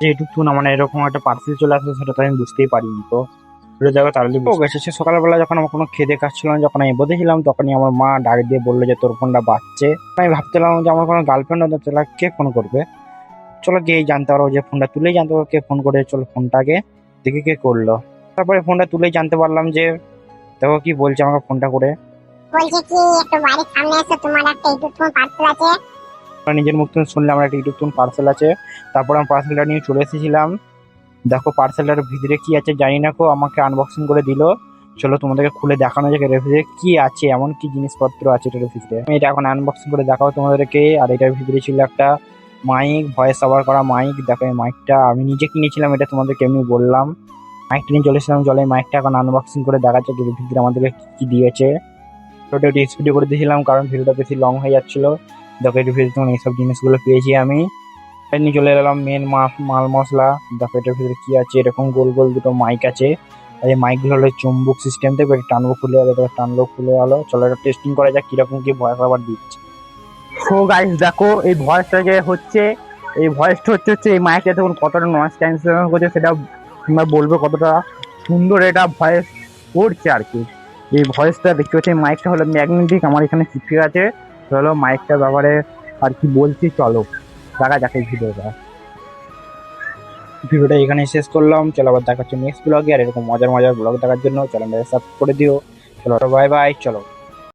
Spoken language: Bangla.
যেটুকু না মানে এরকম একটা পার্সেল চলে আসবে সেটা তো আমি বুঝতেই পারিনি। তো ঘুরে যাওয়া তাড়াতাড়ি গেছে। সে সকালবেলা যখন আমার কোনো খেদে কাজ ছিল না, যখন আমি বসেছিলাম তখনই আমার মা ডাক দিয়ে বললো যে তোর ফোনটা বাজছে। আমি ভাবছিলাম যে আমার কোনো গার্লফ্রেন্ড হতো, তাহলে কে ফোন করবে। চলো গিয়েই জানতে পারবো, যে ফোনটা তুলেই জানতে পারবো কে ফোন করে। চলো ফোনটাকে দেখি কে করলো। তারপরে ফোনটা তুলেই জানতে পারলাম যে দেখো কি বলছে আমাকে ফোনটা করে। বলছে কি একটু বাড়ির সামনে এসে তোমার একটা ইউটিউব পার্সেল আছে। আমরা নিজের মুখ থেকে শুনলাম আমার একটা ইউটিউব পার্সেল আছে। তারপর আমি পার্সেলটা নিয়ে চলে এসেছিলাম। দেখো পার্সেলটার ভিতরে কি আছে জানি না, কো আমাকে আনবক্সিং করে দিল। চলো তোমাদেরকে খুলে দেখানো যাক এর ভিতরে কি আছে, এমন কি জিনিসপত্র আছে এটার ভিতরে। আমি এটা এখন আনবক্সিং করে দেখাবো তোমাদেরকে। আর এটার ভিতরে ছিল একটা মাইক, ভয়েস ওভার করা মাইক। দেখো এই মাইকটা আমি নিজে কিনেছিলাম, এটা তোমাদেরকে এমনি বললাম। মাইকটা নিয়ে চলে এসেছিলাম। চলো এই মাইকটা এখন আনবক্সিং করে দেখা যাক এর ভিতরে আমাদেরকে কি কি দিয়েছে। ওটা একটু স্পিডে করে দিয়েছিলাম কারণ ভিডিওটা বেশি লং হয়ে যাচ্ছিল। দেখো এর ভিতরে তোমার এইসব জিনিসগুলো পেয়েছি আমি। নিয়ে চলে এলাম মেন মাল মশলা। দেখো এটার ভিতরে কি আছে, এরকম গোল গোল দুটো মাইক আছে। আর এই মাইক গুলো হলো চুম্বক সিস্টেম থেকে টানবো খুলে গেলো, টানলো খুলে গেলো। চলো এটা টেস্টিং করা যাক কিরকম কি ভয়েস আবার দিচ্ছে। সো গাইস দেখো এই ভয়েসটা যে হচ্ছে, এই ভয়েসটা হচ্ছে এই মাইকটা তখন কতটা নয়েজ ক্যান্সেলেশন করছে সেটা তোমরা বলবে, কতটা সুন্দর এটা ভয়েস করছে আর কি। এই ভয়েসটা দেখতে পাচ্ছি, মাইকটা হলো ম্যাগনেটিক, আমার এখানে স্পিকার আছে। চলো মাইকটার ব্যাপারে আর কি বলছি চলো দেখা যাক এই ভিডিওটা এখানে শেষ করলাম। চলো আবার দেখা হচ্ছে নেক্সট ব্লগে। আর এরকম মজার মজার ব্লগ দেখার জন্য চ্যানেলটা সাবস্ক্রাইব করে দিও। চলো বাই বাই, চলো।